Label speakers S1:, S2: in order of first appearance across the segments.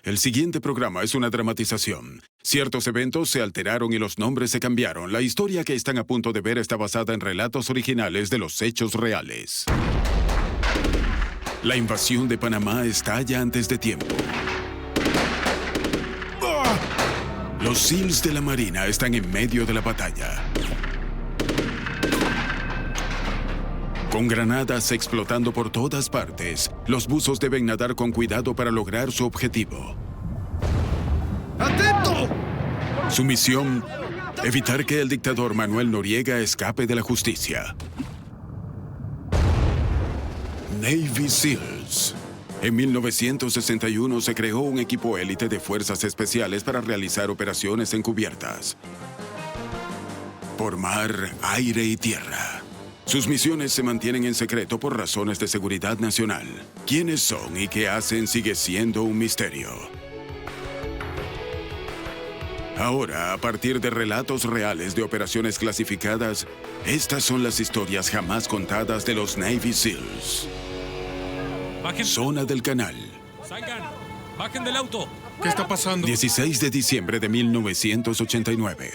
S1: El siguiente programa es una dramatización. Ciertos eventos se alteraron y los nombres se cambiaron. La historia que están a punto de ver está basada en relatos originales de los hechos reales. La invasión de Panamá estalla antes de tiempo. Los SEALs de la Marina están en medio de la batalla. Con granadas explotando por todas partes, los buzos deben nadar con cuidado para lograr su objetivo.
S2: ¡Atento!
S1: Su misión, evitar que el dictador Manuel Noriega escape de la justicia. Navy SEALs. En 1961 se creó un equipo élite de fuerzas especiales para realizar operaciones encubiertas. Por mar, aire y tierra. Sus misiones se mantienen en secreto por razones de seguridad nacional. ¿Quiénes son y qué hacen sigue siendo un misterio? Ahora, a partir de relatos reales de operaciones clasificadas, estas son las historias jamás contadas de los Navy SEALs.
S3: Bajen.
S1: Zona del Canal.
S3: Salgan. Bajen del auto.
S2: ¿Qué está pasando?
S1: 16 de diciembre de 1989.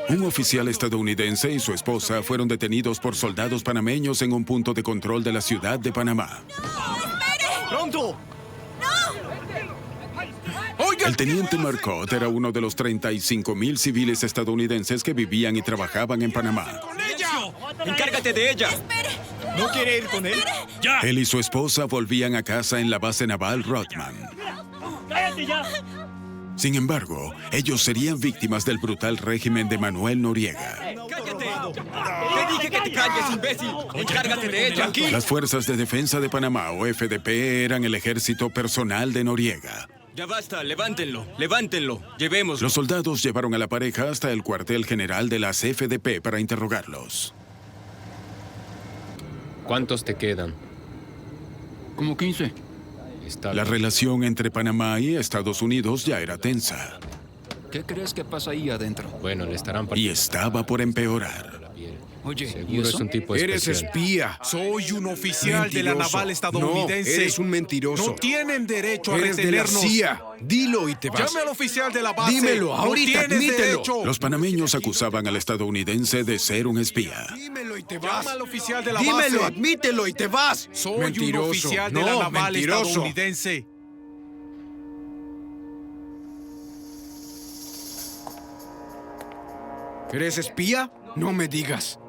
S1: Un oficial estadounidense y su esposa fueron detenidos por soldados panameños en un punto de control de la ciudad de Panamá.
S2: ¡Pronto!
S1: El teniente Marcotte era uno de los 35,000 civiles estadounidenses que vivían y trabajaban en Panamá.
S2: ¡Con ella! ¡Encárgate de ella! ¿No quiere ir con él?
S3: ¡Ya!
S1: Él y su esposa volvían a casa en la base naval Rodman.
S4: ¡Cállate ya!
S1: Sin embargo, ellos serían víctimas del brutal régimen de Manuel Noriega.
S2: ¡Cállate! ¡Te dije que te calles, imbécil! ¡Encárgate de ella! ¡Aquí!
S1: Las Fuerzas de Defensa de Panamá, o FDP, eran el ejército personal de Noriega.
S2: Ya basta, levántenlo, levántenlo, llevémoslo.
S1: Los soldados llevaron a la pareja hasta el cuartel general de las FDP para interrogarlos.
S5: ¿Cuántos te quedan?
S6: Como 15.
S5: Está
S1: La
S5: bien.
S1: relación entre Panamá y Estados Unidos ya era tensa
S6: ¿Qué crees que pasa ahí adentro?
S5: Bueno, le estarán
S1: y
S5: partiendo
S1: estaba por empeorar.
S5: la piel.
S6: Oye, ¿y
S5: Seguro es
S6: eso?
S5: un tipo
S7: Eres
S5: especial.
S7: espía.
S8: Soy un oficial de la
S7: Mentiroso.
S8: naval estadounidense.
S7: No, eres un mentiroso.
S8: No tienen derecho a
S7: Eres de la
S8: retenernos.
S7: CIA. Dilo y te vas.
S8: Llame al oficial de la base.
S7: Dímelo, ahorita,
S8: no tienes
S7: admítelo.
S8: derecho.
S1: Los panameños acusaban al estadounidense de ser un espía.
S7: Dímelo y te vas.
S8: Llama al oficial de la
S7: Dímelo,
S8: base.
S7: admítelo y te vas.
S8: Soy
S7: Mentiroso.
S8: un oficial de
S7: No,
S8: la naval
S7: mentiroso.
S8: estadounidense.
S7: ¿Eres espía? No me digas.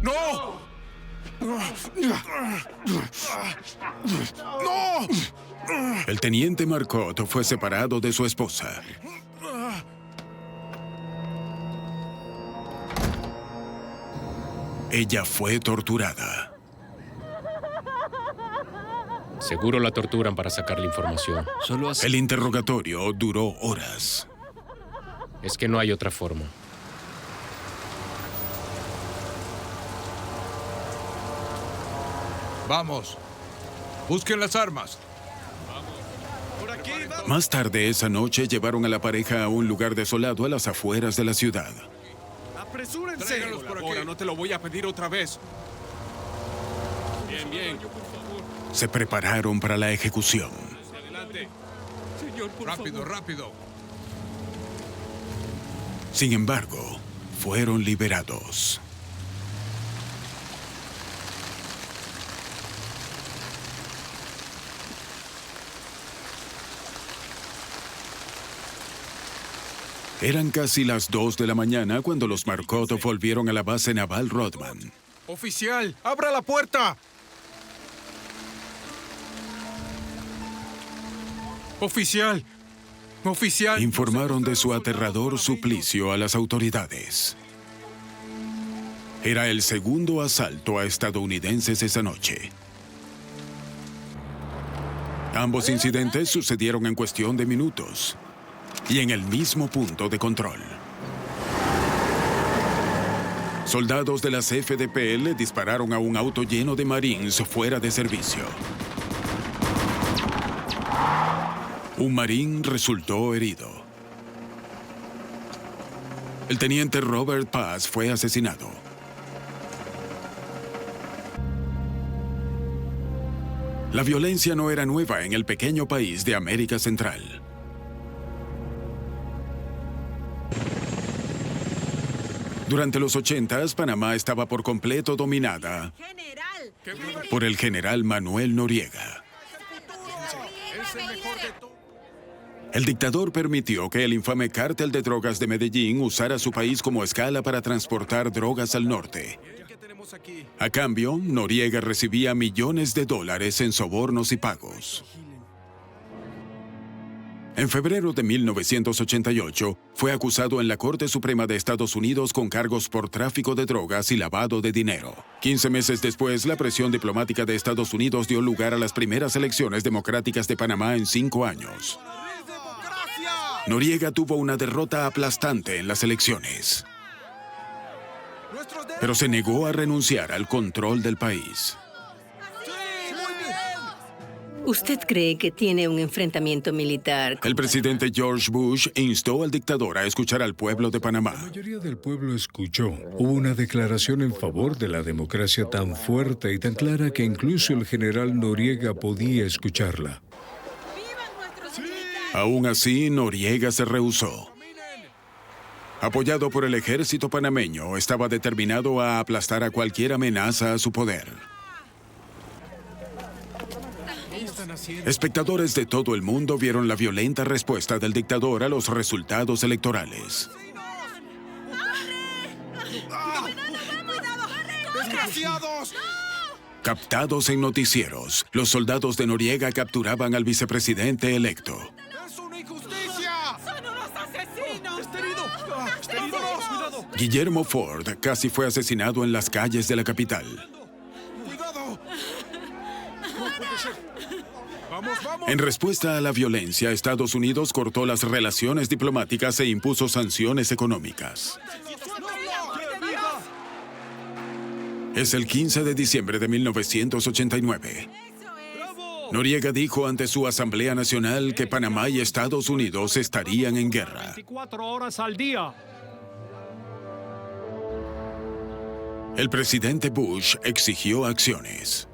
S8: ¡No! ¡No!
S1: El teniente Marcotte fue separado de su esposa. Ella fue torturada.
S5: Seguro la torturan para sacar la información.
S6: Solo así.
S1: El interrogatorio duró horas.
S5: Es que no hay otra forma.
S8: Vamos. Busquen las armas.
S1: Más tarde esa noche llevaron a la pareja a un lugar desolado a las afueras de la ciudad.
S8: ¡Apresúrense! Tráigalos por aquí. Ahora no te lo voy a pedir otra vez. Bien, bien.
S1: Se prepararon para la ejecución.
S8: Adelante. Señor, rápido, rápido.
S1: Sin embargo, fueron liberados. Eran casi las 2 de la mañana cuando los Marcotte volvieron a la base naval Rodman.
S8: Oficial, abra la puerta. Oficial. Oficial.
S1: Informaron de su aterrador suplicio a las autoridades. Era el segundo asalto a estadounidenses esa noche. Ambos incidentes sucedieron en cuestión de minutos y en el mismo punto de control. Soldados de las FDP le dispararon a un auto lleno de Marines fuera de servicio. Un marín resultó herido. El teniente Robert Paz fue asesinado. La violencia no era nueva en el pequeño país de América Central. Durante los 80s, Panamá estaba por completo dominada por el general Manuel Noriega. El dictador permitió que el infame cártel de drogas de Medellín usara su país como escala para transportar drogas al norte. A cambio, Noriega recibía millones de dólares en sobornos y pagos. En febrero de 1988, fue acusado en la Corte Suprema de Estados Unidos con cargos por tráfico de drogas y lavado de dinero. 15 meses después, la presión diplomática de Estados Unidos dio lugar a las primeras elecciones democráticas de Panamá en 5 años. Noriega tuvo una derrota aplastante en las elecciones, pero se negó a renunciar al control del país.
S9: ¿Usted cree que tiene un enfrentamiento militar?
S1: El presidente George Bush instó al dictador a escuchar al pueblo de Panamá.
S10: La mayoría del pueblo escuchó. Hubo una declaración en favor de la democracia tan fuerte y tan clara que incluso el general Noriega podía escucharla.
S1: Aún así, Noriega se rehusó. Apoyado por el ejército panameño, estaba determinado a aplastar a cualquier amenaza a su poder. Espectadores de todo el mundo vieron la violenta respuesta del dictador a los resultados electorales.
S8: ¡Desgraciados!
S1: Captados en noticieros, los soldados de Noriega capturaban al vicepresidente electo.
S8: ¡Es una injusticia! ¡Son unos asesinos! ¡Está herido! ¡Está herido! ¡Cuidado!
S1: Guillermo Ford casi fue asesinado en las calles de la capital.
S8: ¡Cuidado! No puede ser. ¡Vamos, vamos!
S1: En respuesta a la violencia, Estados Unidos cortó las relaciones diplomáticas e impuso sanciones económicas. Es el 15 de diciembre de 1989. Noriega dijo ante su Asamblea Nacional que Panamá y Estados Unidos estarían en guerra.
S4: 24 horas al día.
S1: El presidente Bush exigió acciones.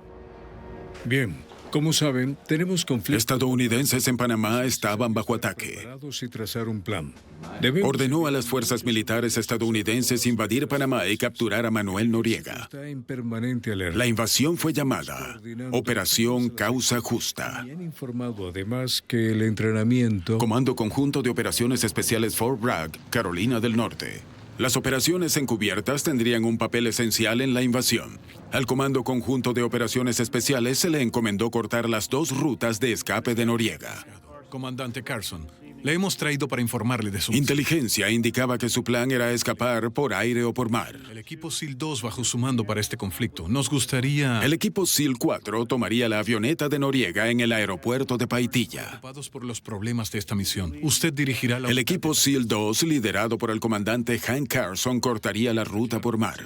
S10: Bien, como saben, tenemos conflictos.
S1: Estadounidenses en Panamá estaban bajo ataque.
S10: Preparados y trazar un plan. Debemos
S1: Ordenó a las fuerzas militares estadounidenses invadir Panamá y capturar a Manuel Noriega.
S10: estar en permanente alerta.
S1: La invasión fue llamada Operación Causa Justa.
S10: Y han informado además que el entrenamiento...
S1: Comando Conjunto de Operaciones Especiales Fort Bragg, Carolina del Norte. Las operaciones encubiertas tendrían un papel esencial en la invasión. Al Comando Conjunto de Operaciones Especiales se le encomendó cortar las 2 rutas de escape de Noriega.
S11: Comandante Carson, le hemos traído para informarle de su...
S1: Inteligencia indicaba que su plan era escapar por aire o por mar.
S11: El equipo SEAL 2 bajo su mando para este conflicto. Nos gustaría...
S1: El equipo SEAL 4 tomaría la avioneta de Noriega en el aeropuerto de Paitilla.
S11: Preocupados por los problemas de esta misión, usted dirigirá la...
S1: El equipo SEAL 2, liderado por el comandante Hank Carson, cortaría la ruta por mar.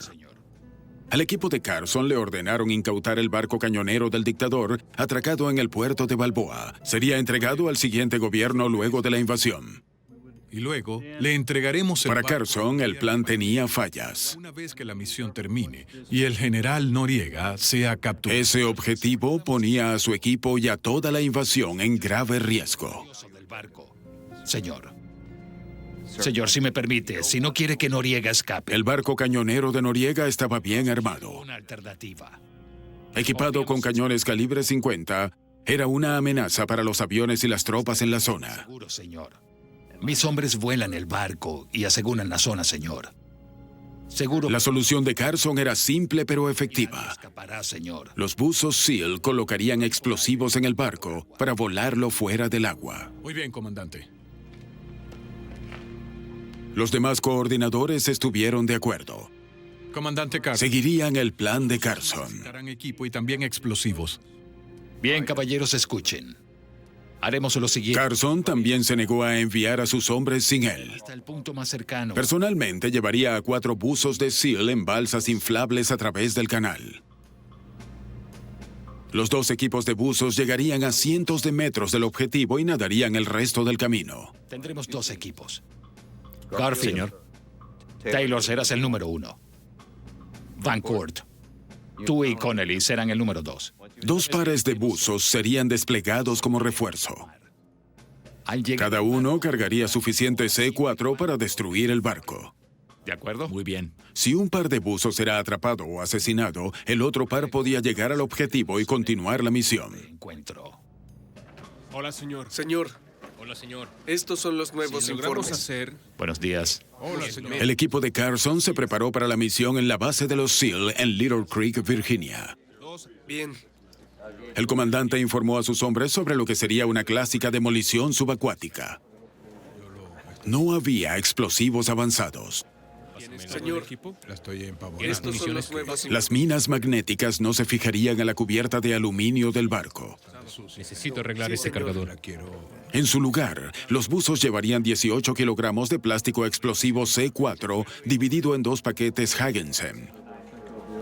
S1: Al equipo de Carson le ordenaron incautar el barco cañonero del dictador, atracado en el puerto de Balboa. Sería entregado al siguiente gobierno luego de la invasión.
S11: Y luego le entregaremos el
S1: Para
S11: barco
S1: Carson, el plan tenía fallas.
S11: una vez que la misión termine y el general Noriega sea capturado.
S1: Ese objetivo ponía a su equipo y a toda la invasión en grave riesgo.
S12: Del barco. Señor, si me permite, si no quiere que Noriega escape,
S1: El barco cañonero de Noriega estaba bien armado.
S12: una alternativa.
S1: Equipado con cañones calibre 50, era una amenaza para los aviones y las tropas en la zona.
S12: Seguro, señor. Mis hombres vuelan el barco y aseguran la zona, señor. Seguro
S1: La solución de Carson era simple pero
S12: nadie
S1: efectiva.
S12: escapará, señor.
S1: Los buzos SEAL colocarían explosivos en el barco para volarlo fuera del agua.
S11: Muy bien, comandante.
S1: Los demás coordinadores estuvieron de acuerdo.
S11: Comandante Carson.
S1: Seguirían el plan de Carson.
S11: Necesitarán equipo y también explosivos.
S12: Bien, caballeros, escuchen. Haremos lo siguiente.
S1: Carson también se negó a enviar a sus hombres sin él.
S12: Hasta el punto más cercano.
S1: Personalmente llevaría a 4 buzos de SEAL en balsas inflables a través del canal. Los dos equipos de buzos llegarían a cientos de metros del objetivo y nadarían el resto del camino.
S12: Tendremos 2 equipos. Garfield. Señor. Taylor serás el número 1. Van Court. Tú y Connelly serán el número 2.
S1: 2 pares de buzos serían desplegados como refuerzo. Cada uno cargaría suficiente C4 para destruir el barco.
S12: ¿De acuerdo?
S11: Muy bien.
S1: Si un par de buzos era atrapado o asesinado, el otro par podía llegar al objetivo y continuar la misión.
S12: Encuentro.
S4: Hola, señor.
S7: Señor,
S5: Hola, señor.
S7: estos son los nuevos informes.
S4: hacer...
S12: Buenos días.
S4: Hola, señor.
S1: El equipo de Carson se preparó para la misión en la base de los SEAL en Little Creek, Virginia.
S7: Bien.
S1: El comandante informó a sus hombres sobre lo que sería una clásica demolición subacuática. No había explosivos avanzados.
S7: Señor,
S11: La estoy empavorando.
S7: estos son los nuevos
S1: Las minas magnéticas no se fijarían en la cubierta de aluminio del barco.
S5: Necesito arreglar ese cargador.
S1: En su lugar, los buzos llevarían 18 kilogramos de plástico explosivo C4 dividido en 2 paquetes Hagensen.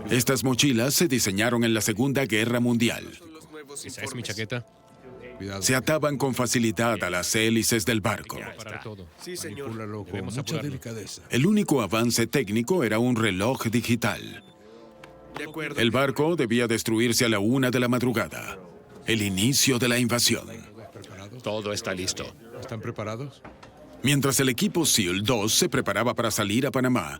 S1: Estas mochilas se diseñaron en la Segunda Guerra Mundial.
S5: ¿Esa es mi chaqueta?
S1: Se ataban con facilidad a las hélices del barco.
S5: Para todo.
S7: Sí, señor.
S11: Manipúlalo con
S5: Debemos
S11: mucha
S5: apurarlo.
S11: delicadeza.
S1: El único avance técnico era un reloj digital.
S7: De acuerdo.
S1: El barco debía destruirse a la 1 de la madrugada. El inicio de la invasión.
S12: Todo está listo.
S11: ¿Están preparados?
S1: Mientras el equipo SEAL 2 se preparaba para salir a Panamá,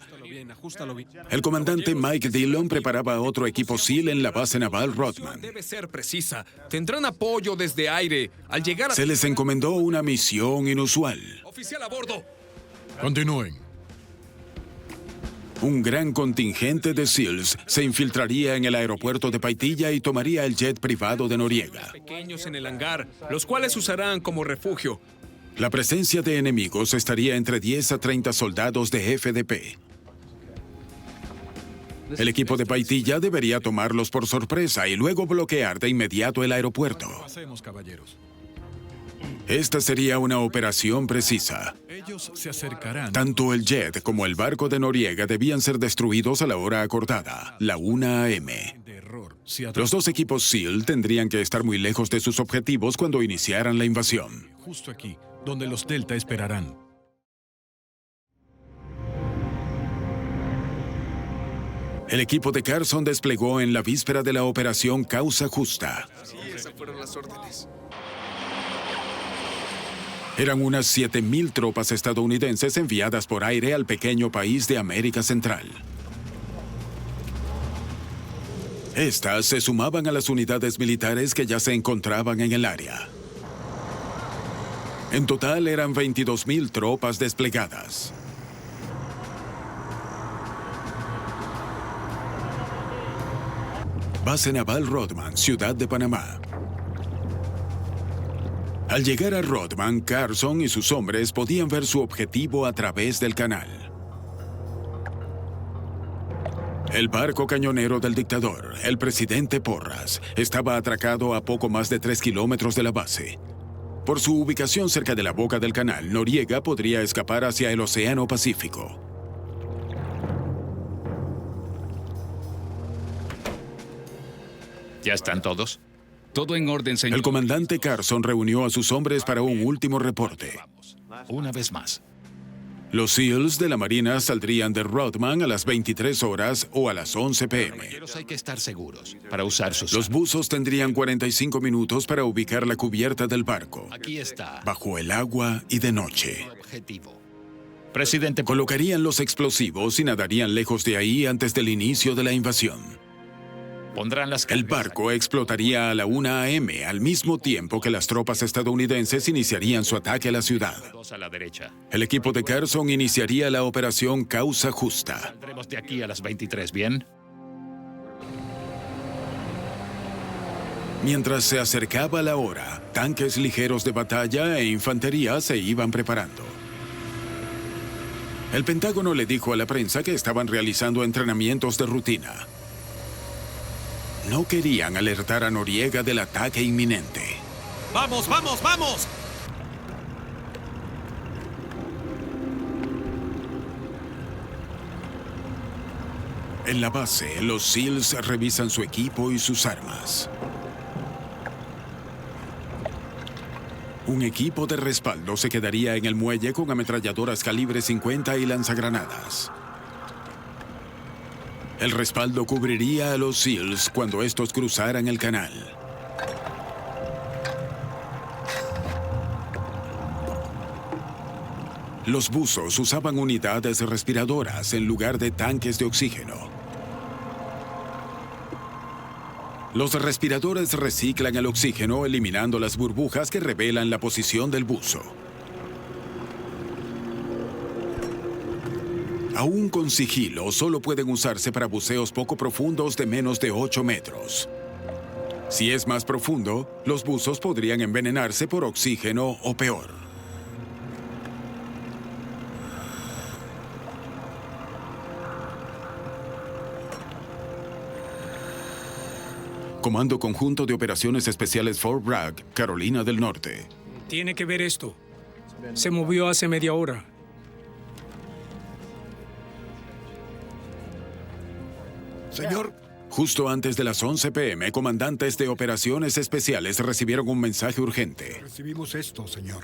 S1: el comandante Mike Dillon preparaba a otro equipo SEAL en la base naval Rodman.
S2: Debe ser precisa. Tendrán apoyo desde aire. Al llegar a...
S1: Se les encomendó una misión inusual.
S2: Oficial a bordo.
S11: Continúen.
S1: Un gran contingente de SEALs se infiltraría en el aeropuerto de Paitilla y tomaría el jet privado de Noriega.
S2: Pequeños en el hangar, los cuales usarán como refugio.
S1: La presencia de enemigos estaría entre 10 a 30 soldados de FDP. El equipo de Paitilla debería tomarlos por sorpresa y luego bloquear de inmediato el aeropuerto.
S11: Pasemos, caballeros.
S1: Esta sería una operación precisa.
S11: Ellos se acercarán.
S1: Tanto el jet como el barco de Noriega debían ser destruidos a la hora acordada, la 1 a.m.
S11: De error. Si
S1: Los dos equipos SEAL tendrían que estar muy lejos de sus objetivos cuando iniciaran la invasión.
S11: Justo aquí, donde los Delta esperarán.
S1: El equipo de Carson desplegó en la víspera de la operación Causa Justa.
S7: Sí, esas fueron las órdenes.
S1: Eran unas 7,000 tropas estadounidenses enviadas por aire al pequeño país de América Central. Estas se sumaban a las unidades militares que ya se encontraban en el área. En total eran 22,000 tropas desplegadas. Base Naval Rodman, Ciudad de Panamá. Al llegar a Rodman, Carson y sus hombres podían ver su objetivo a través del canal. El barco cañonero del dictador, el presidente Porras, estaba atracado a poco más de 3 kilómetros de la base. Por su ubicación cerca de la boca del canal, Noriega podría escapar hacia el Océano Pacífico.
S12: ¿Ya están todos?
S6: Todo en orden, señor.
S1: El comandante Carson reunió a sus hombres para un último reporte.
S12: Una vez más.
S1: Los SEALs de la Marina saldrían de Rodman a las 23 horas o a las 11 p.m.
S12: Caballeros, hay que estar seguros para usar sus...
S1: Los buzos tendrían 45 minutos para ubicar la cubierta del barco,
S12: Aquí está.
S1: bajo el agua y de noche.
S12: Objetivo. Presidente...
S1: Colocarían los explosivos y nadarían lejos de ahí antes del inicio de la invasión.
S12: Pondrán las
S1: El
S12: cargas
S1: barco explotaría a la 1 a.m., al mismo tiempo que las tropas estadounidenses iniciarían su ataque a la ciudad.
S12: dos a la derecha.
S1: El equipo de Carson iniciaría la operación Causa Justa.
S12: Saldremos de aquí a las 23, ¿bien?
S1: Mientras se acercaba la hora, tanques ligeros de batalla e infantería se iban preparando. El Pentágono le dijo a la prensa que estaban realizando entrenamientos de rutina. No querían alertar a Noriega del ataque inminente.
S2: ¡Vamos, vamos, vamos!
S1: En la base, los SEALs revisan su equipo y sus armas. Un equipo de respaldo se quedaría en el muelle con ametralladoras calibre 50 y lanzagranadas. El respaldo cubriría a los SEALs cuando estos cruzaran el canal. Los buzos usaban unidades respiradoras en lugar de tanques de oxígeno. Los respiradores reciclan el oxígeno eliminando las burbujas que revelan la posición del buzo. Aún con sigilo, solo pueden usarse para buceos poco profundos de menos de 8 metros. Si es más profundo, los buzos podrían envenenarse por oxígeno o peor. Comando Conjunto de Operaciones Especiales Fort Bragg, Carolina del Norte.
S13: Tiene que ver esto. Se movió hace media hora.
S1: Señor. Justo antes de las 11 p.m., comandantes de Operaciones Especiales recibieron un mensaje urgente.
S14: Recibimos esto, señor.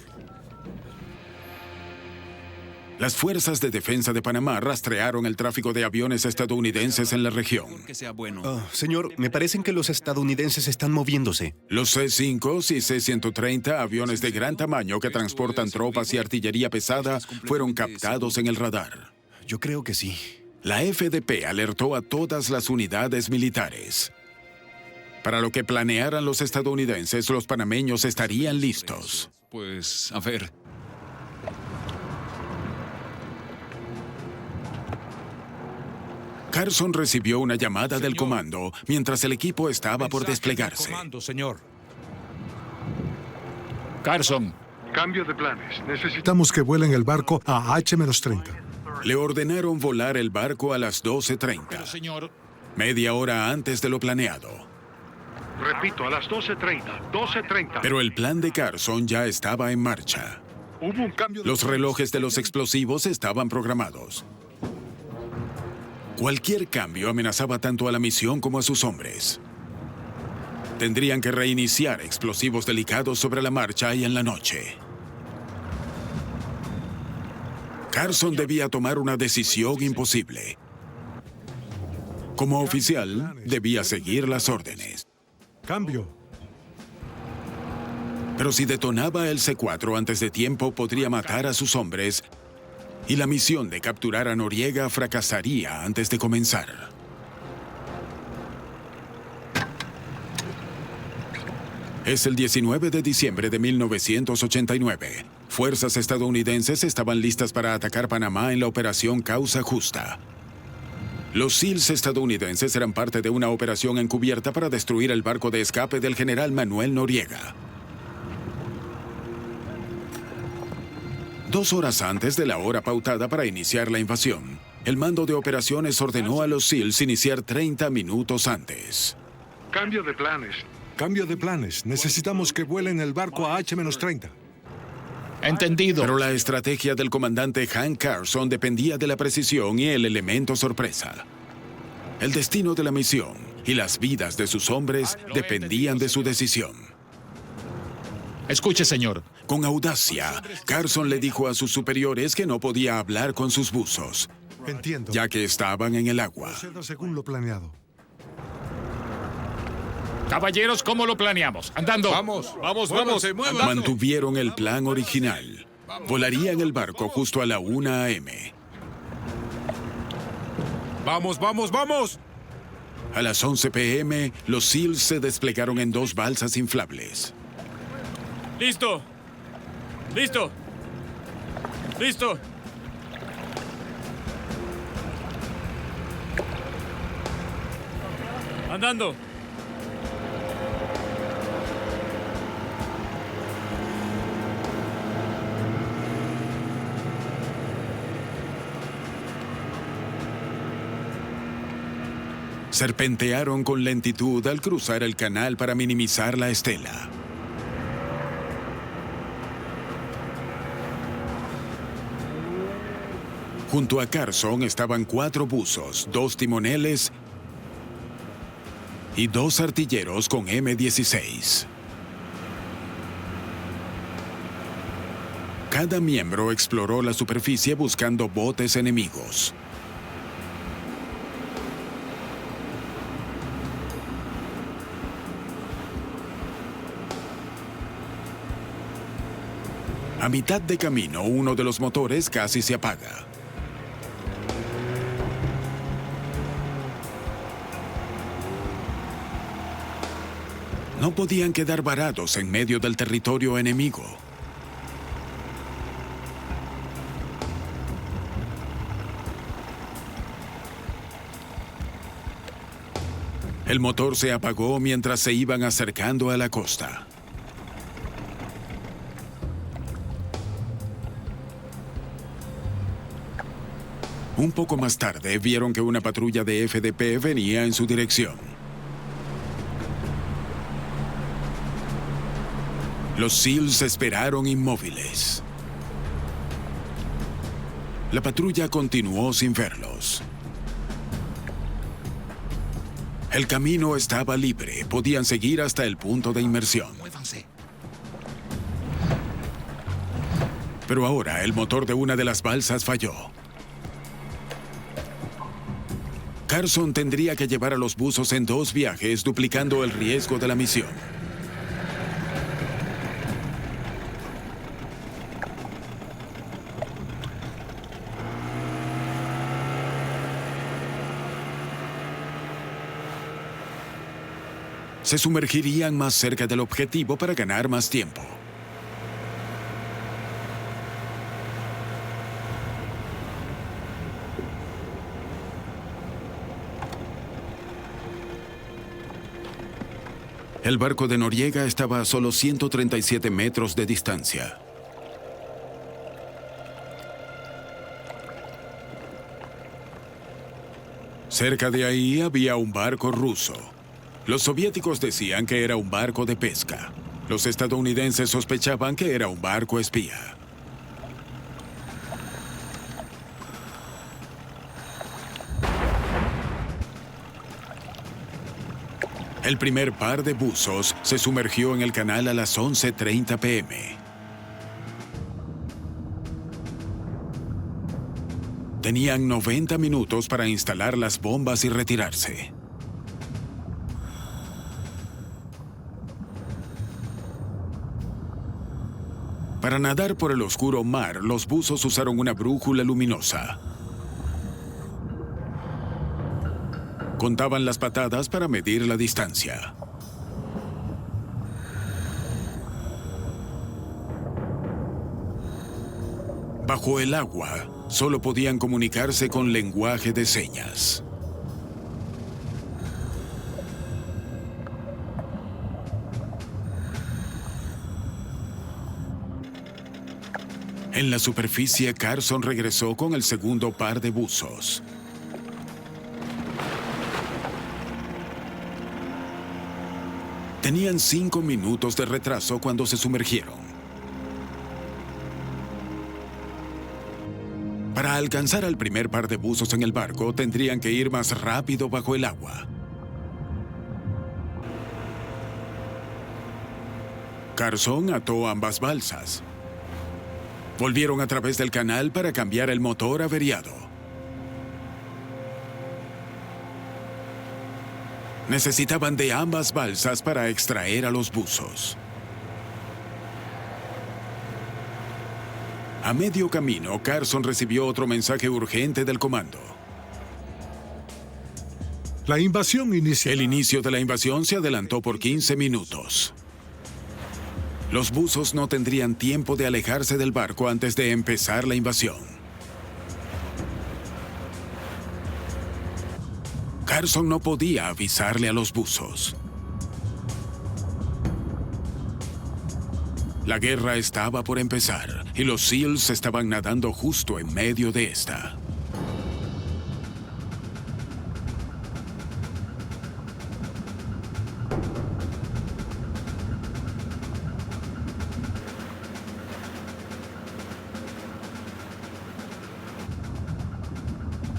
S1: Las fuerzas de defensa de Panamá rastrearon el tráfico de aviones estadounidenses en la región.
S15: Señor, me parecen que los estadounidenses están moviéndose.
S1: Los C-5 y C-130, aviones de gran tamaño que transportan tropas y artillería pesada, fueron captados en el radar.
S15: Yo creo que sí.
S1: La FDP alertó a todas las unidades militares. Para lo que planearan los estadounidenses, los panameños estarían listos.
S11: Pues, a ver.
S1: Carson recibió una llamada del comando mientras el equipo estaba por desplegarse.
S3: Comando, señor.
S12: Carson.
S14: Cambio de planes. Necesitamos que vuelen el barco a H-30.
S1: Le ordenaron volar el barco a las 12:30.
S12: Pero, señor...
S1: Media hora antes de lo planeado.
S14: Repito, a las 12:30. 12:30.
S1: Pero el plan de Carson ya estaba en marcha.
S14: Hubo un cambio de...
S1: Los relojes de los explosivos estaban programados. Cualquier cambio amenazaba tanto a la misión como a sus hombres. Tendrían que reiniciar explosivos delicados sobre la marcha y en la noche. Carson debía tomar una decisión imposible. Como oficial, debía seguir las órdenes.
S14: Cambio.
S1: Pero si detonaba el C-4 antes de tiempo, podría matar a sus hombres y la misión de capturar a Noriega fracasaría antes de comenzar. Es el 19 de diciembre de 1989. Fuerzas estadounidenses estaban listas para atacar Panamá en la Operación Causa Justa. Los SEALs estadounidenses eran parte de una operación encubierta para destruir el barco de escape del general Manuel Noriega. 2 horas antes de la hora pautada para iniciar la invasión, el mando de operaciones ordenó a los SEALs iniciar 30 minutos antes.
S14: Cambio de planes. Cambio de planes. Necesitamos que vuelen el barco a H-30.
S12: Entendido.
S1: Pero la estrategia del comandante Hank Carson dependía de la precisión y el elemento sorpresa. El destino de la misión y las vidas de sus hombres dependían de su decisión.
S12: Escuche, señor.
S1: Con audacia, Carson le dijo a sus superiores que no podía hablar con sus buzos.
S14: Entiendo.
S1: Ya que estaban en el agua.
S14: Proceda según lo planeado.
S12: Caballeros, ¿cómo lo planeamos? Andando.
S3: Vamos.
S1: Mantuvieron el plan original. Volarían el barco justo a la 1 a.m.
S3: Vamos.
S1: A las 11 p.m., los SEALs se desplegaron en 2 balsas inflables.
S2: ¡Listo! Andando.
S1: Serpentearon con lentitud al cruzar el canal para minimizar la estela. Junto a Carson estaban 4 buzos, 2 timoneles y 2 artilleros con M-16. Cada miembro exploró la superficie buscando botes enemigos. A mitad de camino, uno de los motores casi se apaga. No podían quedar varados en medio del territorio enemigo. El motor se apagó mientras se iban acercando a la costa. Un poco más tarde, vieron que una patrulla de FDP venía en su dirección. Los SEALs esperaron inmóviles. La patrulla continuó sin verlos. El camino estaba libre. Podían seguir hasta el punto de inmersión. Pero ahora el motor de una de las balsas falló. Carson tendría que llevar a los buzos en 2 viajes, duplicando el riesgo de la misión. Se sumergirían más cerca del objetivo para ganar más tiempo. El barco de Noriega estaba a solo 137 metros de distancia. Cerca de ahí había un barco ruso. Los soviéticos decían que era un barco de pesca. Los estadounidenses sospechaban que era un barco espía. El primer par de buzos se sumergió en el canal a las 11:30 p.m. Tenían 90 minutos para instalar las bombas y retirarse. Para nadar por el oscuro mar, los buzos usaron una brújula luminosa. Contaban las patadas para medir la distancia. Bajo el agua, solo podían comunicarse con lenguaje de señas. En la superficie, Carson regresó con el segundo par de buzos. Tenían 5 minutos de retraso cuando se sumergieron. Para alcanzar al primer par de buzos en el barco, tendrían que ir más rápido bajo el agua. Carson ató ambas balsas. Volvieron a través del canal para cambiar el motor averiado. Necesitaban de ambas balsas para extraer a los buzos. A medio camino, Carson recibió otro mensaje urgente del comando.
S14: La invasión inicia.
S1: El inicio de la invasión se adelantó por 15 minutos. Los buzos no tendrían tiempo de alejarse del barco antes de empezar la invasión. Carson no podía avisarle a los buzos. La guerra estaba por empezar y los SEALs estaban nadando justo en medio de esta.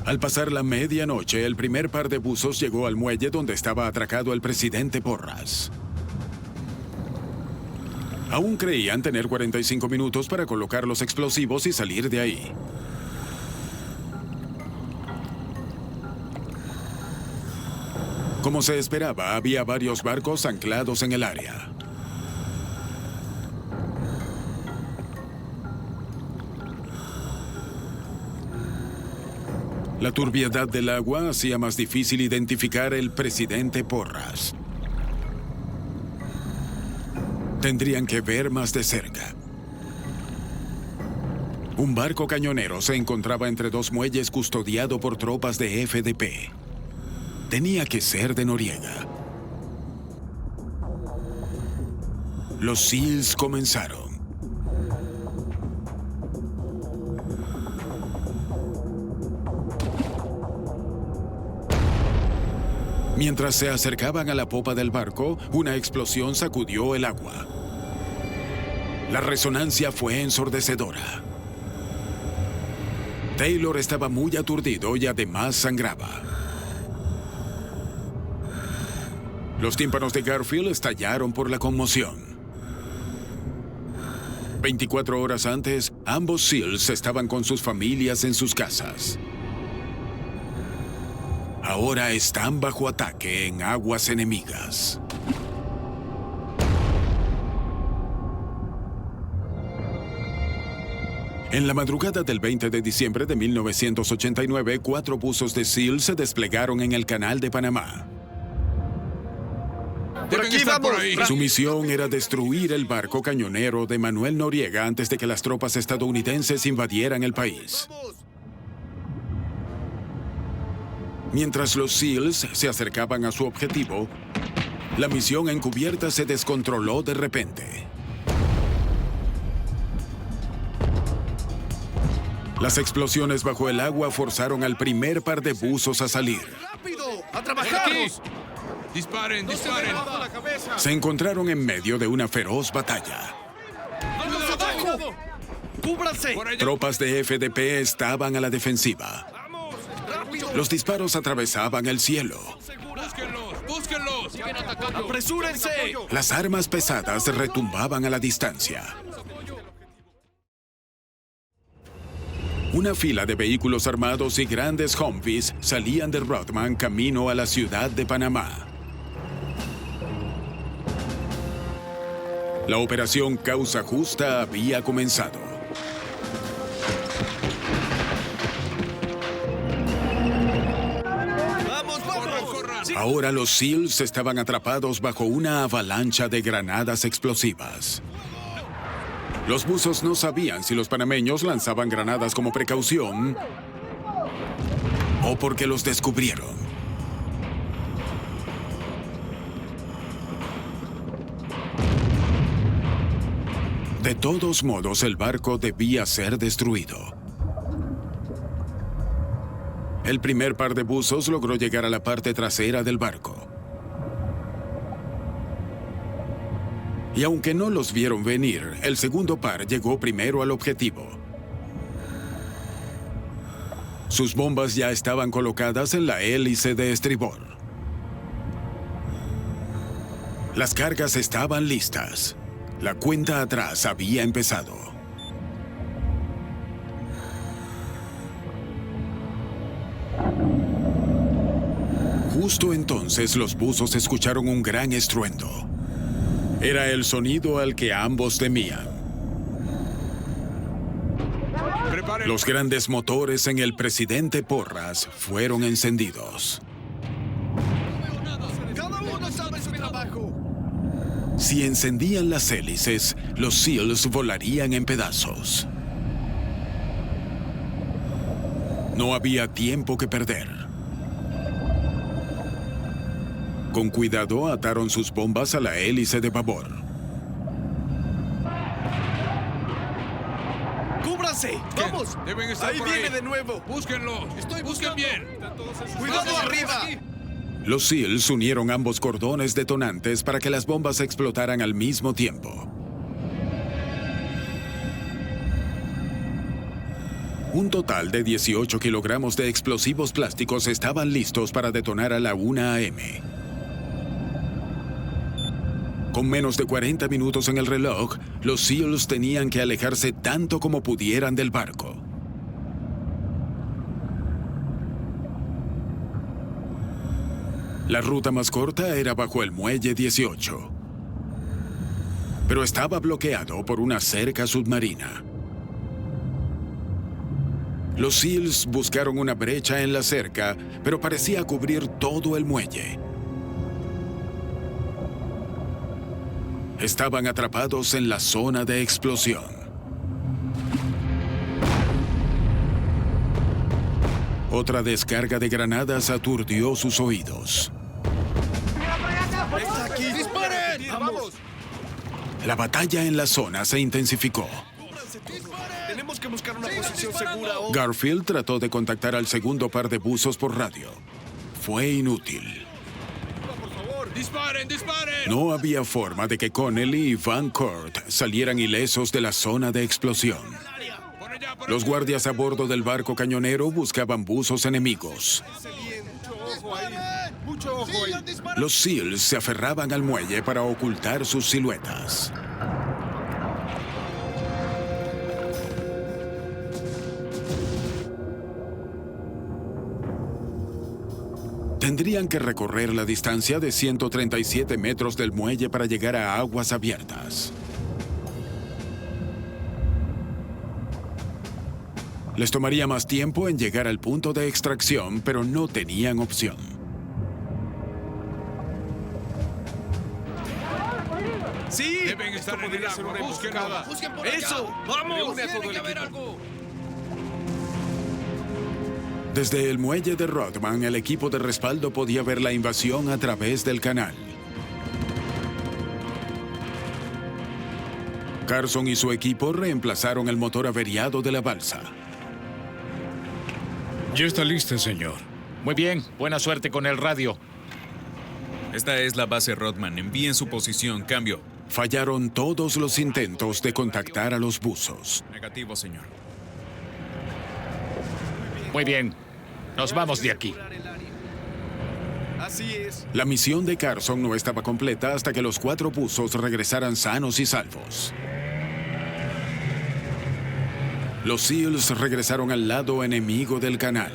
S1: Al pasar la medianoche, el primer par de buzos llegó al muelle donde estaba atracado el presidente Porras. Aún creían tener 45 minutos para colocar los explosivos y salir de ahí. Como se esperaba, había varios barcos anclados en el área. La turbiedad del agua hacía más difícil identificar el presidente Porras. Tendrían que ver más de cerca. Un barco cañonero se encontraba entre dos muelles custodiado por tropas de FDP. Tenía que ser de Noriega. Los SEALs comenzaron. Mientras se acercaban a la popa del barco, una explosión sacudió el agua. La resonancia fue ensordecedora. Taylor estaba muy aturdido y además sangraba. Los tímpanos de Garfield estallaron por la conmoción. 24 horas antes, ambos SEALs estaban con sus familias en sus casas. Ahora están bajo ataque en aguas enemigas. En la madrugada del 20 de diciembre de 1989, 4 buzos de SEAL se desplegaron en el Canal de Panamá.
S8: Deben estar por ahí.
S1: Su misión era destruir el barco cañonero de Manuel Noriega antes de que las tropas estadounidenses invadieran el país. Mientras los SEALs se acercaban a su objetivo, la misión encubierta se descontroló de repente. Las explosiones bajo el agua forzaron al primer par de buzos a salir.
S8: ¡Rápido! ¡A trabajar!
S3: Disparen, disparen.
S1: Se encontraron en medio de una feroz batalla.
S8: ¡Vamos abajo! ¡Cúbranse!
S1: Tropas de FDP estaban a la defensiva. Los disparos atravesaban el cielo.
S3: ¡Búsquenlos! ¡Búsquenlos! ¡Siguen atacando!
S8: ¡Apresúrense!
S1: Las armas pesadas retumbaban a la distancia. Una fila de vehículos armados y grandes Humvees salían de Rodman camino a la ciudad de Panamá. La operación Causa Justa había comenzado. Ahora los SEALs estaban atrapados bajo una avalancha de granadas explosivas. Los buzos no sabían si los panameños lanzaban granadas como precaución o porque los descubrieron. De todos modos, el barco debía ser destruido. El primer par de buzos logró llegar a la parte trasera del barco. Y aunque no los vieron venir, el segundo par llegó primero al objetivo. Sus bombas ya estaban colocadas en la hélice de estribor. Las cargas estaban listas. La cuenta atrás había empezado. Justo entonces los buzos escucharon un gran estruendo. Era el sonido al que ambos temían. Los grandes motores en el presidente Porras fueron encendidos.
S8: ¡Cada uno sabe su trabajo!
S1: Si encendían las hélices, los SEALs volarían en pedazos. No había tiempo que perder. Con cuidado ataron sus bombas a la hélice de babor.
S8: ¡Cúbranse! ¡Vamos!
S3: Deben estar
S8: ¡Ahí
S3: por
S8: viene
S3: ahí.
S8: de nuevo!
S3: ¡Búsquenlo! ¡Busquen bien!
S8: ¡Cuidado arriba!
S1: Los SEALs unieron ambos cordones detonantes para que las bombas explotaran al mismo tiempo. Un total de 18 kilogramos de explosivos plásticos estaban listos para detonar a la 1 a.m. Con menos de 40 minutos en el reloj, los SEALs tenían que alejarse tanto como pudieran del barco. La ruta más corta era bajo el muelle 18, pero estaba bloqueado por una cerca submarina. Los SEALs buscaron una brecha en la cerca, pero parecía cubrir todo el muelle. Estaban atrapados en la zona de explosión. Otra descarga de granadas aturdió sus oídos.
S8: ¡Está aquí! ¡Disparen! ¡Vamos!
S1: La batalla en la zona se intensificó.
S7: Tenemos que buscar una posición segura.
S1: Garfield trató de contactar al segundo par de buzos por radio. Fue inútil.
S3: ¡Disparen, disparen!
S1: No había forma de que Connelly y Van Court salieran ilesos de la zona de explosión. Los guardias a bordo del barco cañonero buscaban buzos enemigos.
S8: ¡Mucho ojo ahí!
S1: Los SEALs se aferraban al muelle para ocultar sus siluetas. Tendrían que recorrer la distancia de 137 metros del muelle para llegar a aguas abiertas. Les tomaría más tiempo en llegar al punto de extracción, pero no tenían opción.
S7: ¡Sí!
S3: Deben estar en el agua. Búsquenlo.
S2: ¡Busquen por
S7: ¡Eso!
S2: acá!
S7: ¡Vamos!
S2: ¡Tiene que haber algo!
S1: Desde el muelle de Rodman, el equipo de respaldo podía ver la invasión a través del canal. Carson y su equipo reemplazaron el motor averiado de la balsa.
S10: Ya está lista, señor.
S12: Muy bien, buena suerte con el radio.
S11: Esta es la base Rodman. Envíen su posición. Cambio.
S1: Fallaron todos los intentos de contactar a los buzos.
S11: Negativo, señor.
S12: Muy bien, nos vamos de aquí.
S7: Así es.
S1: La misión de Carson no estaba completa hasta que los 4 buzos regresaran sanos y salvos. Los SEALs regresaron al lado enemigo del canal.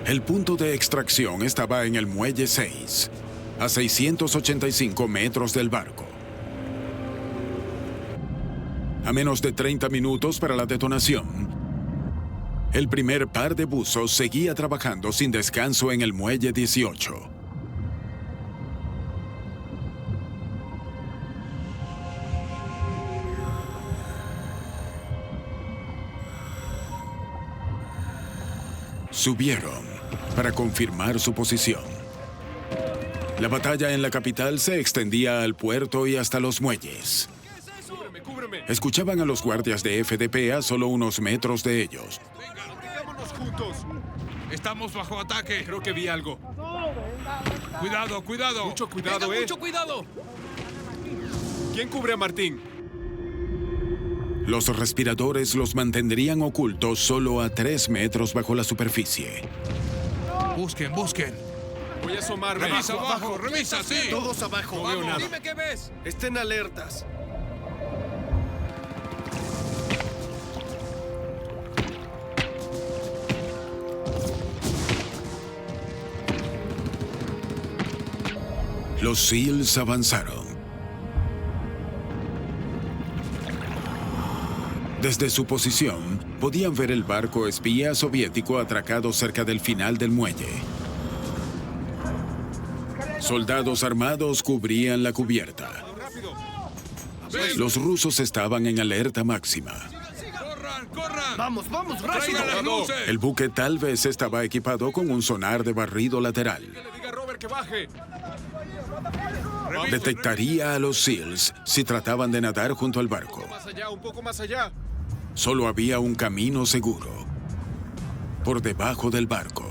S1: El punto de extracción estaba en el muelle 6, a 685 metros del barco. A menos de 30 minutos para la detonación, el primer par de buzos seguía trabajando sin descanso en el muelle 18. Subieron para confirmar su posición. La batalla en la capital se extendía al puerto y hasta los muelles.
S8: ¡Cúbreme!
S1: Escuchaban a los guardias de FDP a solo unos metros de ellos.
S8: ¡Mantengámonos juntos!
S3: Estamos bajo ataque.
S8: Creo que vi algo.
S3: Cuidado, cuidado.
S8: Mucho cuidado,
S2: ¡Tengan mucho cuidado!
S8: ¿Quién cubre a Martín?
S1: Los respiradores los mantendrían ocultos solo a 3 metros bajo la superficie.
S3: Busquen, busquen.
S8: Voy a asomarme.
S3: Revisa abajo, revisa, sí.
S7: Todos abajo.
S8: No veo nada.
S2: Dime qué ves.
S7: Estén alertas.
S1: Los SEALs avanzaron. Desde su posición, podían ver el barco espía soviético atracado cerca del final del muelle. Soldados armados cubrían la cubierta. Los rusos estaban en alerta máxima.
S3: ¡Corran, corran!
S7: ¡Vamos, vamos, rápido!
S3: ¡Traigan las luces!
S1: El buque tal vez estaba equipado con un sonar de barrido lateral.
S8: Que le diga a Robert que baje.
S1: Detectaría a los SEALs si trataban de nadar junto al barco.
S8: Más allá, un poco más allá.
S1: Solo había un camino seguro. Por debajo del barco.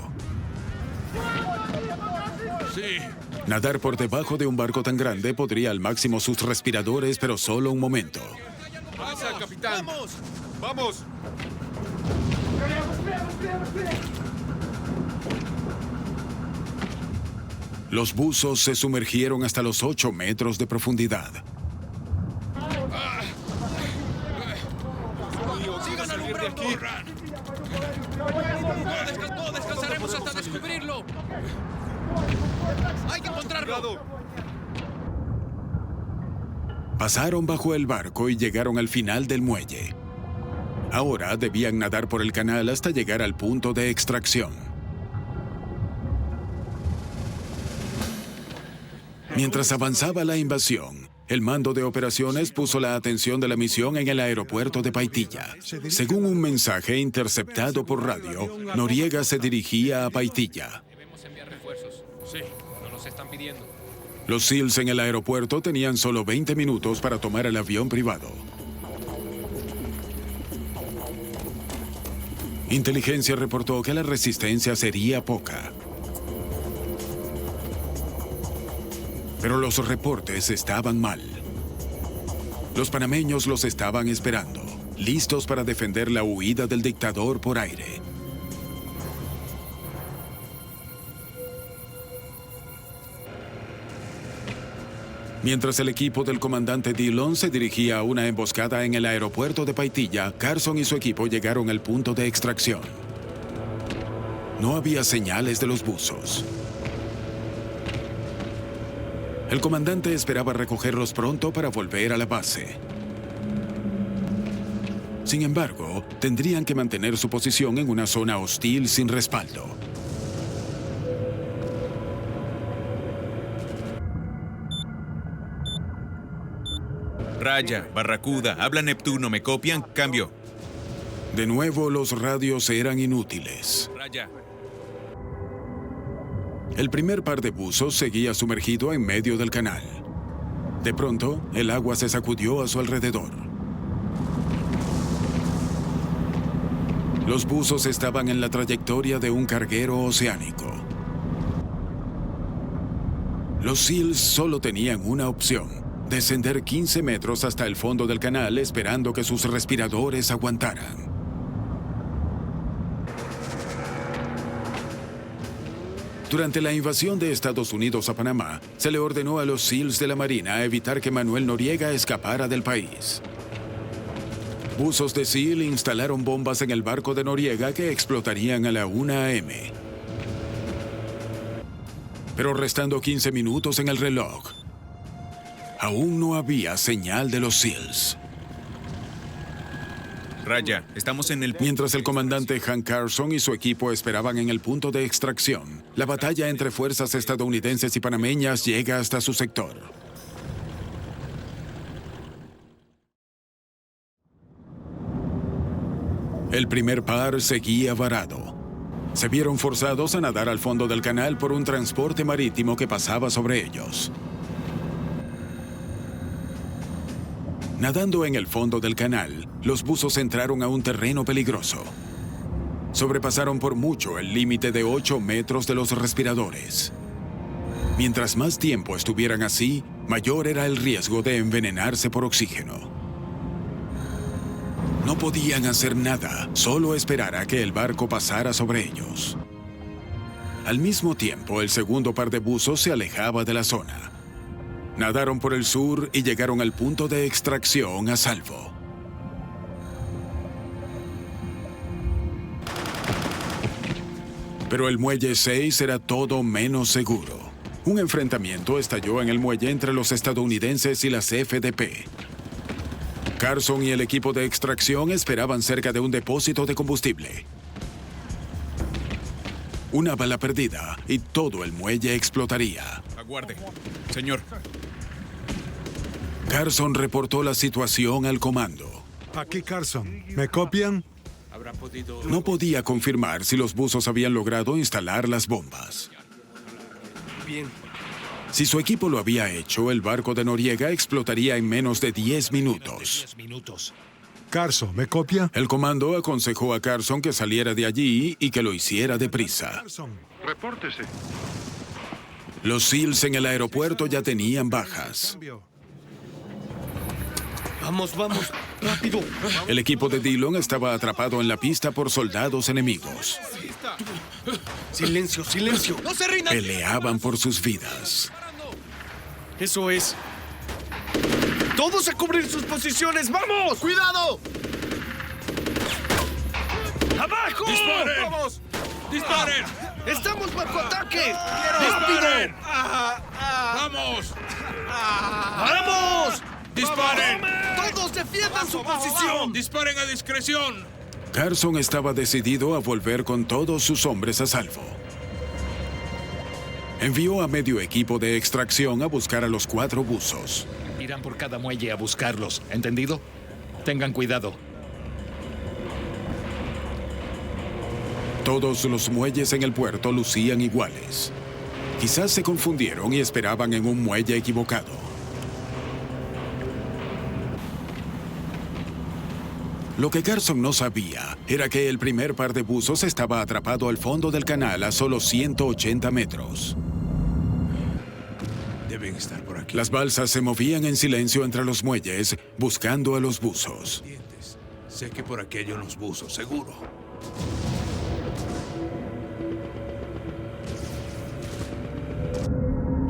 S3: Sí.
S1: Nadar por debajo de un barco tan grande podría al máximo sus respiradores, pero solo un momento.
S8: ¡Pasa, capitán! ¡Vamos! ¡Vamos!
S1: Los buzos se sumergieron hasta los 8 metros de profundidad.
S2: ¡Sigan alumbrando! No descansaremos hasta descubrirlo. ¡Hay que encontrarlo!
S1: Pasaron bajo el barco y llegaron al final del muelle. Ahora debían nadar por el canal hasta llegar al punto de extracción. Mientras avanzaba la invasión, el mando de operaciones puso la atención de la misión en el aeropuerto de Paitilla. Según un mensaje interceptado por radio, Noriega se dirigía a Paitilla.
S5: Debemos enviar refuerzos. Sí, nos los están pidiendo.
S1: Los SEALs en el aeropuerto tenían solo 20 minutos para tomar el avión privado. Inteligencia reportó que la resistencia sería poca. Pero los reportes estaban mal. Los panameños los estaban esperando, listos para defender la huida del dictador por aire. Mientras el equipo del comandante Dillon se dirigía a una emboscada en el aeropuerto de Paitilla, Carson y su equipo llegaron al punto de extracción. No había señales de los buzos. El comandante esperaba recogerlos pronto para volver a la base. Sin embargo, tendrían que mantener su posición en una zona hostil sin respaldo.
S16: Raya, Barracuda, habla Neptuno, ¿me copian? Cambio.
S1: De nuevo, los radios eran inútiles.
S16: Raya.
S1: El primer par de buzos seguía sumergido en medio del canal. De pronto, el agua se sacudió a su alrededor. Los buzos estaban en la trayectoria de un carguero oceánico. Los SEALs solo tenían una opción: descender 15 metros hasta el fondo del canal esperando que sus respiradores aguantaran. Durante la invasión de Estados Unidos a Panamá, se le ordenó a los SEALs de la Marina evitar que Manuel Noriega escapara del país. Buzos de SEAL instalaron bombas en el barco de Noriega que explotarían a la 1 a.m. Pero restando 15 minutos en el reloj, aún no había señal de los SEALs.
S16: Raya, estamos en el...
S1: Mientras el comandante Hank Carson y su equipo esperaban en el punto de extracción, la batalla entre fuerzas estadounidenses y panameñas llega hasta su sector. El primer par seguía varado. Se vieron forzados a nadar al fondo del canal por un transporte marítimo que pasaba sobre ellos. Nadando en el fondo del canal, los buzos entraron a un terreno peligroso. Sobrepasaron por mucho el límite de 8 metros de los respiradores. Mientras más tiempo estuvieran así, mayor era el riesgo de envenenarse por oxígeno. No podían hacer nada, solo esperar a que el barco pasara sobre ellos. Al mismo tiempo, el segundo par de buzos se alejaba de la zona. Nadaron por el sur y llegaron al punto de extracción a salvo. Pero el muelle 6 era todo menos seguro. Un enfrentamiento estalló en el muelle entre los estadounidenses y las FDP. Carson y el equipo de extracción esperaban cerca de un depósito de combustible. Una bala perdida y todo el muelle explotaría.
S16: Aguarde. Señor.
S1: Carson reportó la situación al comando.
S14: Aquí Carson. ¿Me copian?
S1: No podía confirmar si los buzos habían logrado instalar las bombas.
S7: Bien.
S1: Si su equipo lo había hecho, el barco de Noriega explotaría en menos de 10 minutos.
S14: Carson, ¿me copia?
S1: El comando aconsejó a Carson que saliera de allí y que lo hiciera deprisa.
S14: Repórtese.
S1: Los SEALs en el aeropuerto ya tenían bajas.
S7: Vamos, vamos. ¡Rápido!
S1: El equipo de Dillon estaba atrapado en la pista por soldados enemigos.
S7: ¡Silencio, silencio!
S2: ¡No se rindan!
S1: Peleaban por sus vidas.
S7: Eso es. ¡Todos a cubrir sus posiciones! ¡Vamos! ¡Cuidado! ¡Abajo!
S3: ¡Disparen!
S7: ¡Vamos!
S3: ¡Disparen!
S7: ¡Estamos bajo ataque!
S3: ¡Disparen!
S7: ¡Rápido!
S3: ¡Vamos!
S7: ¡Vamos!
S3: ¡Disparen!
S7: ¡Todos defiendan su posición!
S3: ¡Disparen a discreción!
S1: Carson estaba decidido a volver con todos sus hombres a salvo. Envió a medio equipo de extracción a buscar a los 4 buzos.
S12: Irán por cada muelle a buscarlos, ¿entendido? Tengan cuidado.
S1: Todos los muelles en el puerto lucían iguales. Quizás se confundieron y esperaban en un muelle equivocado. Lo que Carson no sabía era que el primer par de buzos estaba atrapado al fondo del canal a solo 180 metros.
S3: Deben estar por aquí.
S1: Las balsas se movían en silencio entre los muelles, buscando a los buzos.
S3: Sé que por aquí hay unos buzos, seguro.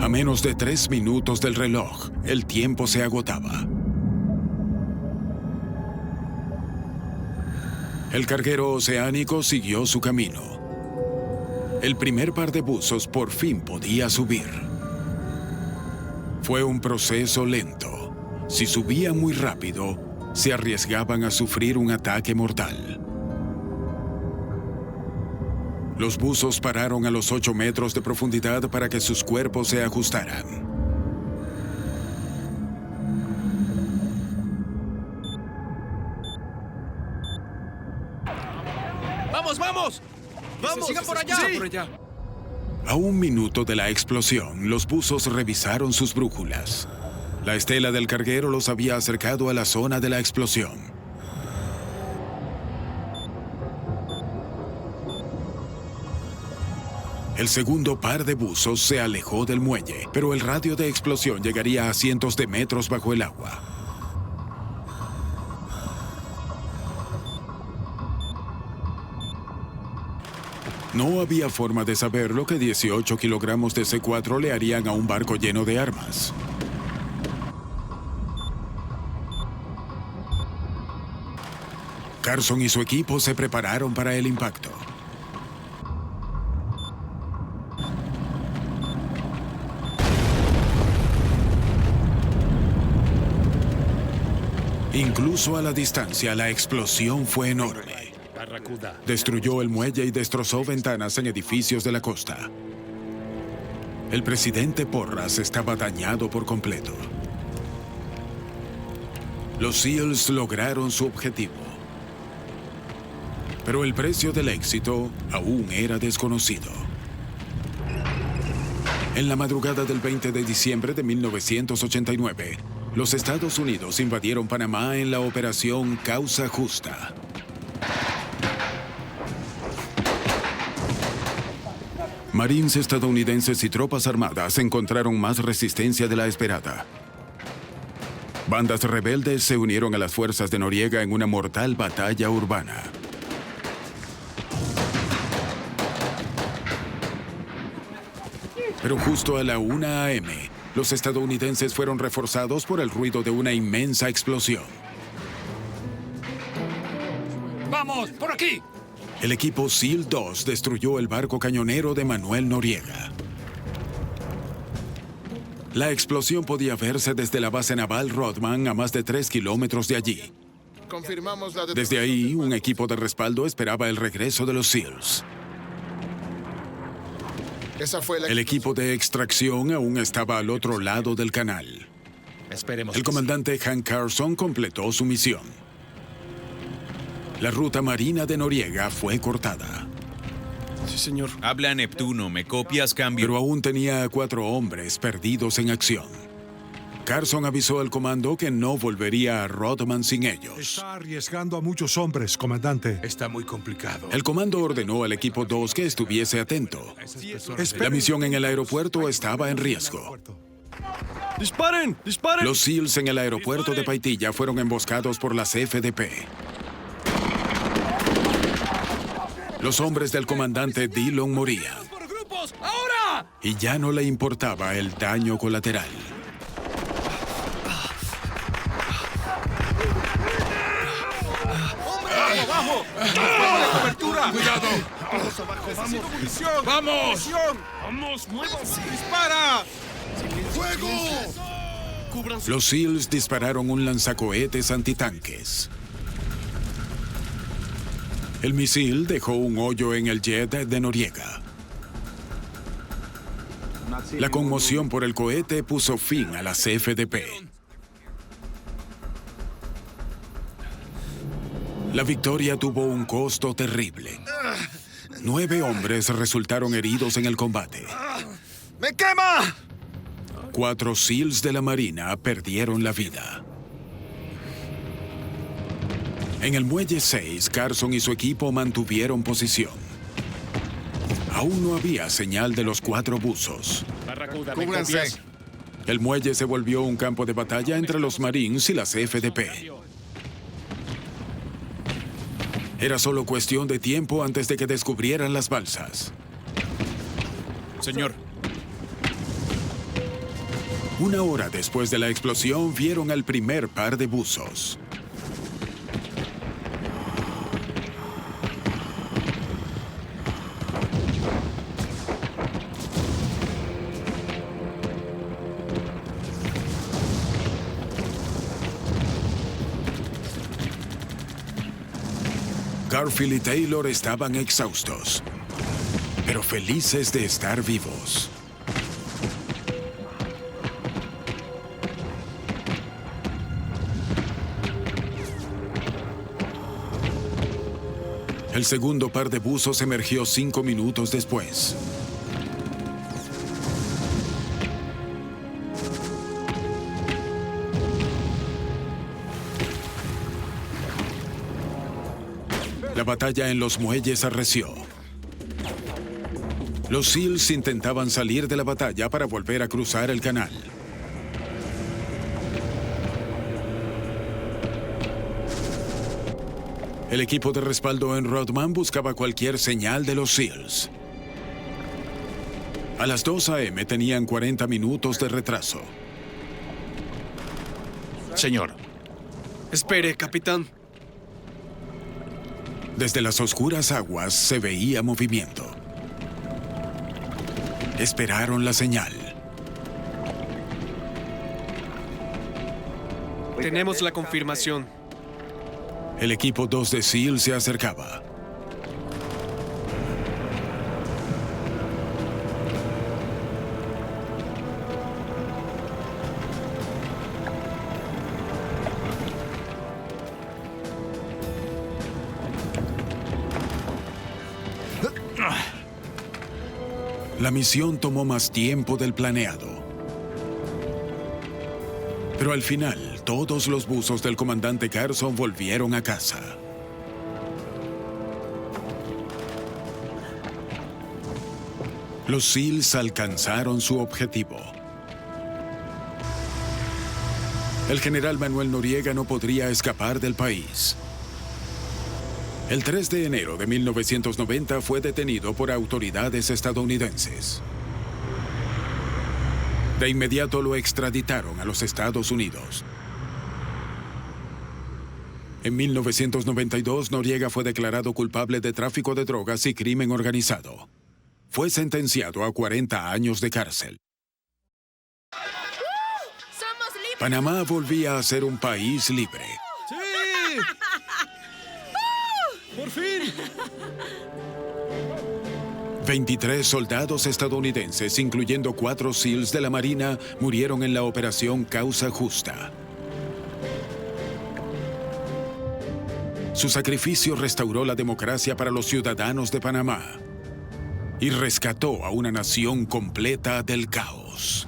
S1: A menos de 3 minutos del reloj, el tiempo se agotaba. El carguero oceánico siguió su camino. El primer par de buzos por fin podía subir. Fue un proceso lento. Si subían muy rápido, se arriesgaban a sufrir un ataque mortal. Los buzos pararon a los 8 metros de profundidad para que sus cuerpos se ajustaran.
S2: ¡Vamos, vamos!
S7: ¡Vamos!
S2: ¡Sigan por allá!
S7: Sí.
S2: ¡Por allá!
S1: A 1 minuto de la explosión, los buzos revisaron sus brújulas. La estela del carguero los había acercado a la zona de la explosión. El segundo par de buzos se alejó del muelle, pero el radio de explosión llegaría a cientos de metros bajo el agua. No había forma de saber lo que 18 kilogramos de C4 le harían a un barco lleno de armas. Carson y su equipo se prepararon para el impacto. Incluso a la distancia, la explosión fue enorme. Destruyó el muelle y destrozó ventanas en edificios de la costa. El presidente Porras estaba dañado por completo. Los SEALs lograron su objetivo. Pero el precio del éxito aún era desconocido. En la madrugada del 20 de diciembre de 1989, los Estados Unidos invadieron Panamá en la operación Causa Justa. Marines estadounidenses y tropas armadas encontraron más resistencia de la esperada. Bandas rebeldes se unieron a las fuerzas de Noriega en una mortal batalla urbana. Pero justo a la 1 a.m., los estadounidenses fueron reforzados por el ruido de una inmensa explosión.
S2: ¡Vamos! ¡Por aquí!
S1: El equipo SEAL 2 destruyó el barco cañonero de Manuel Noriega. La explosión podía verse desde la base naval Rodman a más de 3 kilómetros de allí.
S8: Confirmamos la
S1: Desde ahí, un equipo de respaldo esperaba el regreso de los SEALs.
S8: Esa fue la
S1: El equipo de extracción aún estaba al otro lado del canal.
S12: Esperemos.
S1: El comandante Hank Carson completó su misión. La ruta marina de Noriega fue cortada.
S7: Sí, señor.
S16: Habla Neptuno, ¿me copias? Cambio.
S1: Pero aún tenía a 4 hombres perdidos en acción. Carson avisó al comando que no volvería a Rodman sin ellos.
S14: Está arriesgando a muchos hombres, comandante.
S3: Está muy complicado.
S1: El comando ordenó al equipo 2 que estuviese atento. La
S14: Esperen.
S1: misión en el aeropuerto estaba en riesgo.
S7: ¡Disparen! ¡Disparen!
S1: Los SEALs en el aeropuerto de Paitilla fueron emboscados por las FDP. Los hombres del comandante Dillon morían.
S2: ¡Por grupos! ¡Ahora!
S1: Y ya no le importaba el daño colateral.
S7: ¡Abajo! ¡De cobertura!
S3: ¡Cuidado!
S7: ¡Todos abajo! ¡Vamos! ¡Munición!
S3: ¡Vamos!
S7: ¡Munición! ¡Vamos! ¡Muévanse! ¡Dispara! ¡Fuego! ¡Cúbranse!
S1: Los SEALs dispararon un lanzacohetes antitanques. El misil dejó un hoyo en el jet de Noriega. La conmoción por el cohete puso fin a las FDP. La victoria tuvo un costo terrible. 9 hombres resultaron heridos en el combate.
S7: ¡Me quema!
S1: 4 SEALs de la Marina perdieron la vida. En el muelle 6, Carson y su equipo mantuvieron posición. Aún no había señal de los 4 buzos.
S12: Barracuda, ¿me
S7: Cúbranse.
S12: copias?
S1: El muelle se volvió un campo de batalla entre los Marines y las FDP. Era solo cuestión de tiempo antes de que descubrieran las balsas.
S4: Señor.
S1: 1 hora después de la explosión, vieron al primer par de buzos. Garfield y Taylor estaban exhaustos, pero felices de estar vivos. El segundo par de buzos emergió 5 minutos después. La batalla en los muelles arreció. Los SEALs intentaban salir de la batalla para volver a cruzar el canal. El equipo de respaldo en Rodman buscaba cualquier señal de los SEALs. A las 2 a.m. tenían 40 minutos de retraso.
S12: Señor.
S7: Espere, capitán.
S1: Desde las oscuras aguas se veía movimiento. Esperaron la señal.
S7: Tenemos la confirmación.
S1: El equipo 2 de SEAL se acercaba. La misión tomó más tiempo del planeado. Pero al final, todos los buzos del comandante Carson volvieron a casa. Los SEALs alcanzaron su objetivo. El general Manuel Noriega no podría escapar del país. El 3 de enero de 1990 fue detenido por autoridades estadounidenses. De inmediato lo extraditaron a los Estados Unidos. En 1992, Noriega fue declarado culpable de tráfico de drogas y crimen organizado. Fue sentenciado a 40 años de cárcel. Panamá volvía a ser un país libre.
S7: ¡Sí! ¡Por fin!
S1: 23 soldados estadounidenses, incluyendo 4 SEALs de la Marina, murieron en la operación Causa Justa. Su sacrificio restauró la democracia para los ciudadanos de Panamá y rescató a una nación completa del caos.